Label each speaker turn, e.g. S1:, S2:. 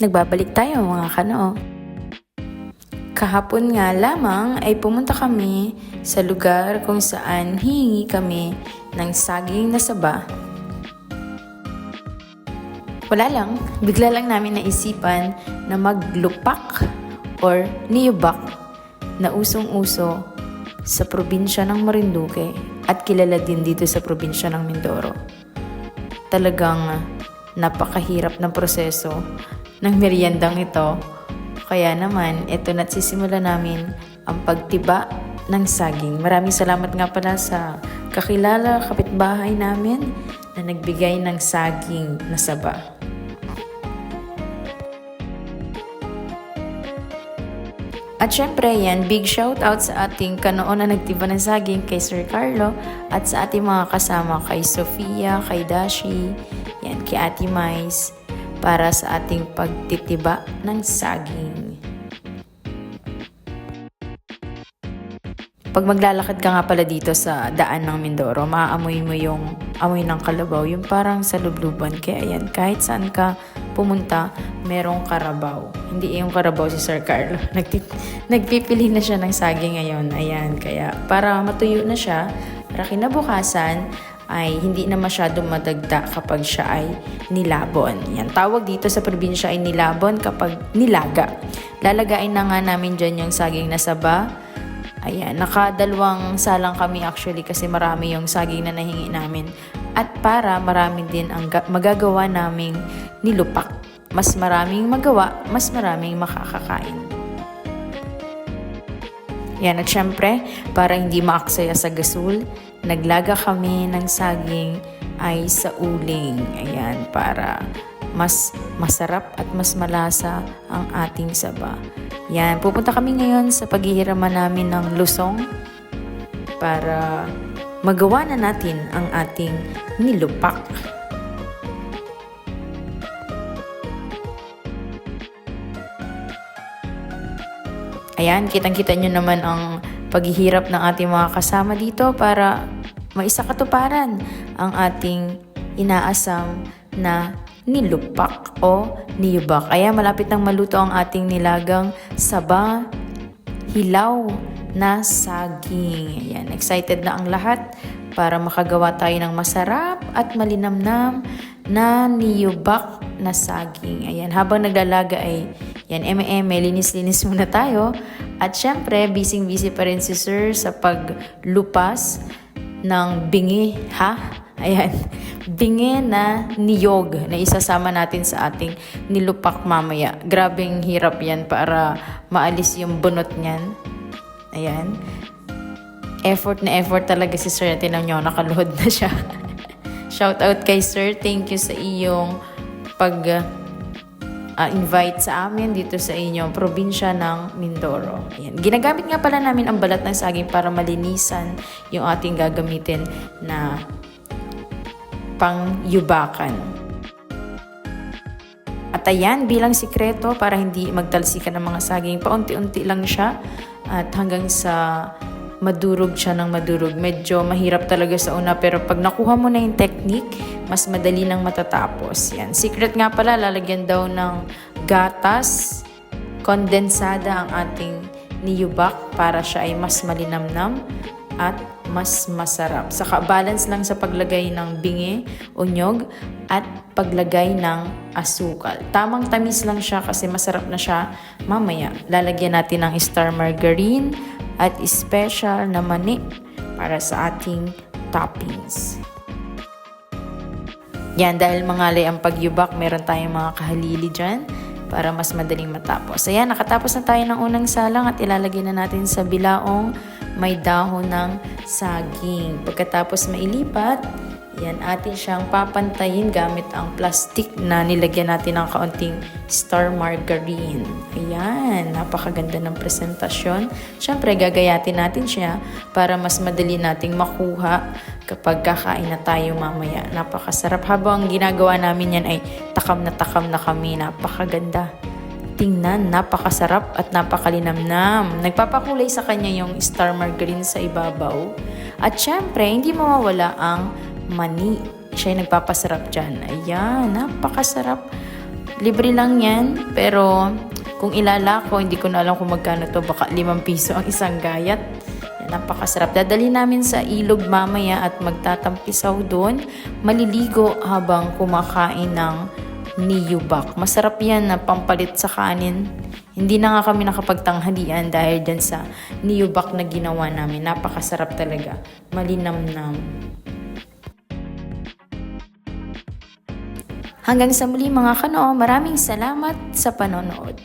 S1: Nagbabalik tayo mga kanoo. Kahapon nga lamang ay pumunta kami sa lugar kung saan hihingi kami ng saging na saba. Wala lang, bigla lang namin naisipan na maglupak or niyubak na usong-uso sa probinsya ng Marinduque at kilala din dito sa probinsya ng Mindoro. Talagang napakahirap ng proseso ng meriendang ito. Kaya naman, ito na't sisimula namin ang pagtiba ng saging. Maraming salamat nga pala sa kakilala, kapitbahay namin na nagbigay ng saging na saba. At syempre yan, big shout out sa ating kanoon na nagtiba ng saging kay Sir Carlo at sa ating mga kasama kay Sofia, kay Dashi, yan, kay Ate Mais para sa ating pagtitiba ng saging. Pag maglalakad ka nga pala dito sa daan ng Mindoro, maaamoy mo yung amoy ng kalabaw, yung parang sa lubluban. Kaya yan, kahit saan ka pumunta, merong karabaw. Hindi yung karabaw si Sir Carlo. Nagpipili na siya ng saging ngayon. Ayan, kaya para matuyo na siya, para kinabukasan ay hindi na masyadong madagda kapag siya ay nilabon. Yan, tawag dito sa probinsya ay nilabon kapag nilaga. Lalagain na nga namin dyan yung saging na saba. Ayan, nakadalawang salang kami actually kasi marami yung saging na nahingi namin. At para marami din ang magagawa naming nilupak. Mas maraming magawa, mas maraming makakakain. Yan, at syempre, para hindi maaksaya sa gasol, naglaga kami ng saging ay sa uling. Ayan, para mas masarap at mas malasa ang ating saba. Yan, pupunta kami ngayon sa paghihiraman namin ng lusong para magawa na natin ang ating nilupak. Ayan, kitang-kita nyo naman ang paghihirap ng ating mga kasama dito para maisakatuparan ang ating inaasam na nilupak o niyubak. Ayan, malapit nang maluto ang ating nilagang saba, hilaw na saging. Ayan, excited na ang lahat para makagawa tayo ng masarap at malinamnam na niyubak na saging. Ayan, habang naglalaga ay yan, linis-linis muna tayo. At syempre, busy pa rin si Sir sa paglupas ng bingi, ha? Ayan, bingi na niyog na isasama natin sa ating nilupak mamaya. Grabing hirap yan para maalis yung bunot niyan. Ayan. Effort na effort talaga si Sir. Tinan nyo, nakaluhod na siya. Shout out kay Sir. Thank you sa iyong invite sa amin dito sa inyong probinsya ng Mindoro. Ayan. Ginagamit nga pala namin ang balat ng saging para malinisan yung ating gagamitin na pang-yubakan. At ayan, bilang sikreto para hindi magtalsikan ng mga saging, paunti-unti lang siya at hanggang sa madurog siya ng madurog. Medyo mahirap talaga sa una pero pag nakuha mo na yung technique, mas madali nang matatapos. Yan. Secret nga pala, lalagyan daw ng gatas, kondensada ang ating niyubak para siya ay mas malinamnam at mas masarap. Saka balance lang sa paglagay ng bingi o nyog at paglagay ng asukal. Tamang tamis lang siya kasi masarap na siya mamaya. Lalagyan natin ng star margarine at special na mani para sa ating toppings. Yan, dahil mangalay ang pagyubak, meron tayong mga kahalili dyan para mas madaling matapos. Ayan, nakatapos na tayo ng unang salang at ilalagay na natin sa bilaong may dahon ng saging. Pagkatapos mailipat, yan, atin siyang papantayin gamit ang plastic na nilagyan natin ng kaunting star margarine. Ayan, napakaganda ng presentasyon. Siyempre, gagayatin natin siya para mas madali nating makuha kapag kakain na tayo mamaya. Napakasarap. Habang ginagawa namin yan ay takam na kami. Napakaganda tingnan, napakasarap at napakalinamnam. Nagpapakulay sa kanya yung star margarine sa ibabaw. At syempre, hindi mawawala ang mani. Siya yung nagpapasarap dyan. Ayan, napakasarap. Libre lang yan, pero kung ilalako, hindi ko na alam kung magkano to. Baka 5 piso ang isang gayat. Yan, napakasarap. Dadali namin sa ilog mamaya at magtatampisaw doon. Maliligo habang kumakain ng niyubak. Masarap yan na pampalit sa kanin. Hindi na nga kami nakapagtanghalian dahil dyan sa niyubak na ginawa namin. Napakasarap talaga. Malinamnam. Hanggang sa muli mga kano, maraming salamat sa panonood.